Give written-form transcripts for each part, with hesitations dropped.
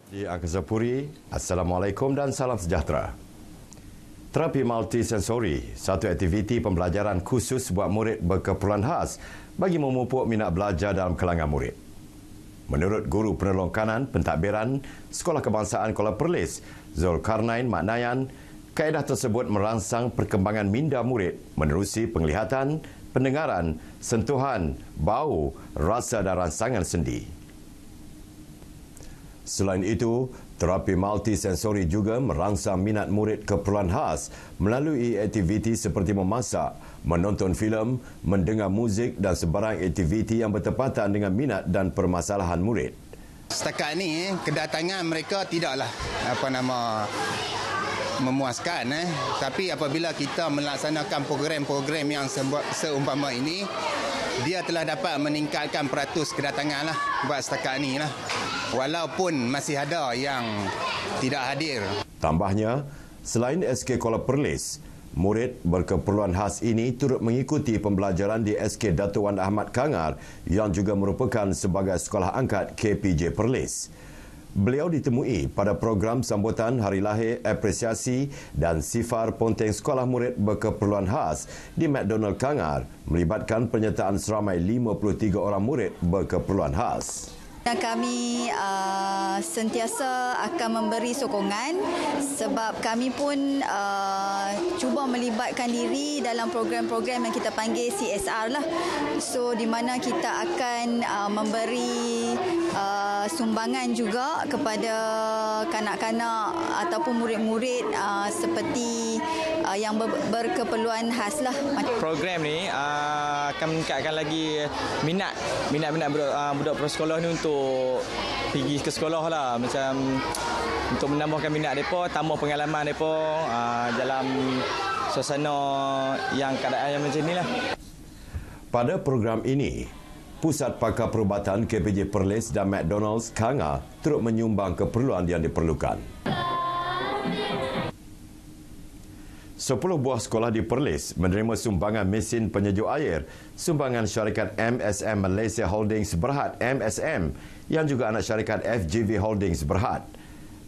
Di Angkasa Puri, Assalamualaikum dan salam sejahtera. Terapi multisensori, satu aktiviti pembelajaran khusus buat murid berkeperluan khas bagi memupuk minat belajar dalam kalangan murid. Menurut Guru Penolong Kanan Pentadbiran Sekolah Kebangsaan Kuala Perlis, Zulkarnain Maknayan, kaedah tersebut merangsang perkembangan minda murid menerusi penglihatan, pendengaran, sentuhan, bau, rasa dan rangsangan sendi. Selain itu, terapi multisensori juga merangsang minat murid keperluan khas melalui aktiviti seperti memasak, menonton filem, mendengar muzik dan sebarang aktiviti yang bertepatan dengan minat dan permasalahan murid. Setakat ini, kedatangan mereka tidaklah memuaskan. Tapi apabila kita melaksanakan program-program yang seumpama ini, dia telah dapat meningkatkan peratus kedatangan buat setakat ini walaupun masih ada yang tidak hadir. Tambahnya, selain SK Kuala Perlis, murid berkeperluan khas ini turut mengikuti pembelajaran di SK Dato' Wan Ahmad Kangar yang juga merupakan sebagai sekolah angkat KPJ Perlis. Beliau ditemui pada program sambutan Hari Lahir Apresiasi dan Sifar Ponteng Sekolah Murid Berkeperluan Khas di McDonald Kangar melibatkan penyertaan seramai 53 orang murid berkeperluan khas. Kami sentiasa akan memberi sokongan sebab kami pun cuba melibatkan diri dalam program-program yang kita panggil CSR lah. So di mana kita akan memberi sumbangan juga kepada kanak-kanak ataupun murid-murid seperti yang berkeperluan khas lah. Program ni akan meningkatkan lagi minat budak prasekolah ni untuk pergi ke sekolah lah, macam untuk menambahkan minat mereka, tambah pengalaman mereka dalam suasana yang keadaan yang macam ni lah. Pada program ini, Pusat Pakar Perubatan KPJ Perlis dan McDonald's Kangar turut menyumbang keperluan yang diperlukan. 10 buah sekolah di Perlis menerima sumbangan mesin penyejuk air, sumbangan syarikat MSM Malaysia Holdings Berhad MSM yang juga anak syarikat FGV Holdings Berhad.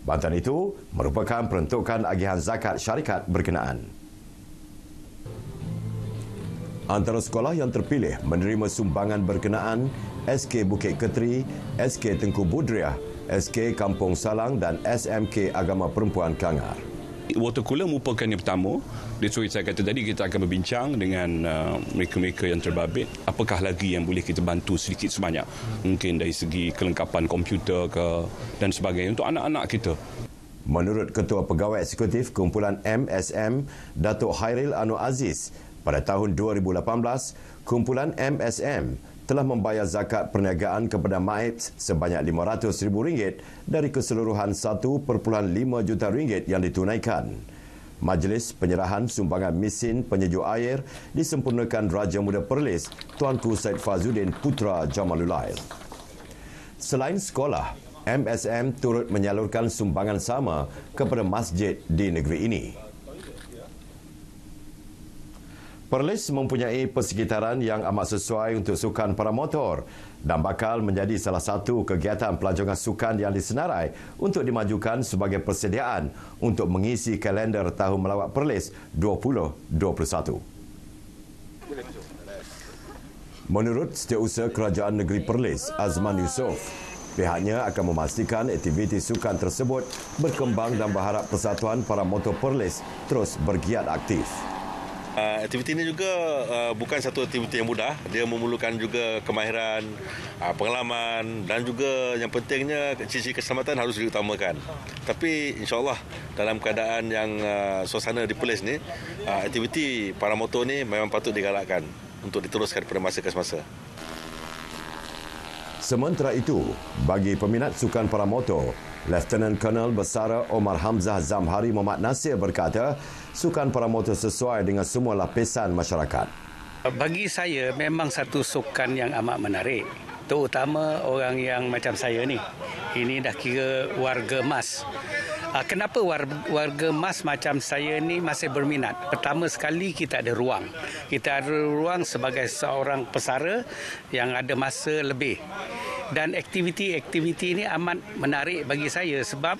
Bantuan itu merupakan peruntukan agihan zakat syarikat berkenaan. Antara sekolah yang terpilih menerima sumbangan berkenaan SK Bukit Ketri, SK Tengku Budriah, SK Kampung Salang dan SMK Agama Perempuan Kangar. Water cooler merupakan yang pertama. Seperti saya kata tadi, kita akan berbincang dengan mereka-mereka yang terbabit. Apakah lagi yang boleh kita bantu sedikit sebanyak. Mungkin dari segi kelengkapan komputer dan sebagainya untuk anak-anak kita. Menurut Ketua Pegawai Eksekutif Kumpulan MSM, Datuk Hairil Anwar Aziz, pada tahun 2018, Kumpulan MSM telah membayar zakat perniagaan kepada MAIPS sebanyak RM500,000 dari keseluruhan RM1.5 juta yang ditunaikan. Majlis penyerahan sumbangan mesin penyejuk air disempurnakan Raja Muda Perlis, Tuanku Said Fazuddin Putra Jamalulail. Selain sekolah, MSM turut menyalurkan sumbangan sama kepada masjid di negeri ini. Perlis mempunyai persekitaran yang amat sesuai untuk sukan para motor dan bakal menjadi salah satu kegiatan pelancongan sukan yang disenarai untuk dimajukan sebagai persediaan untuk mengisi kalender Tahun Melawat Perlis 2021. Menurut Setiausaha Kerajaan Negeri Perlis, Azman Yusof, pihaknya akan memastikan aktiviti sukan tersebut berkembang dan berharap Persatuan Para Motor Perlis terus bergiat aktif. Aktiviti ini juga bukan satu aktiviti yang mudah. Dia memerlukan juga kemahiran, pengalaman dan juga yang pentingnya sisi keselamatan harus diutamakan. Tapi insyaAllah dalam keadaan yang suasana di Perlis ni, aktiviti para motor ni memang patut digalakkan untuk diteruskan pada masa ke semasa. Sementara itu, bagi peminat sukan para motor, Lieutenant Colonel Besara Omar Hamzah Zamhari Muhammad Nasir berkata, sukan para motor sesuai dengan semua lapisan masyarakat. Bagi saya memang satu sukan yang amat menarik, terutama orang yang macam saya ni. Ini dah kira warga emas. Kenapa warga emas macam saya ni masih berminat? Pertama sekali kita ada ruang. Kita ada ruang sebagai seorang pesara yang ada masa lebih. Dan aktiviti-aktiviti ini amat menarik bagi saya sebab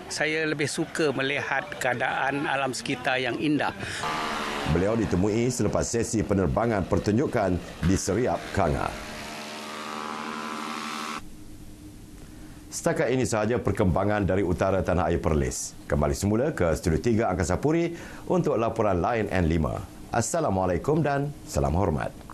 saya lebih suka melihat keadaan alam sekitar yang indah. Beliau ditemui selepas sesi penerbangan pertunjukan di Seriap Kanga. Setakat ini sahaja perkembangan dari utara Tanah Air Perlis. Kembali semula ke Studio 3 Angkasa Puri untuk laporan lain N5. Assalamualaikum dan salam hormat.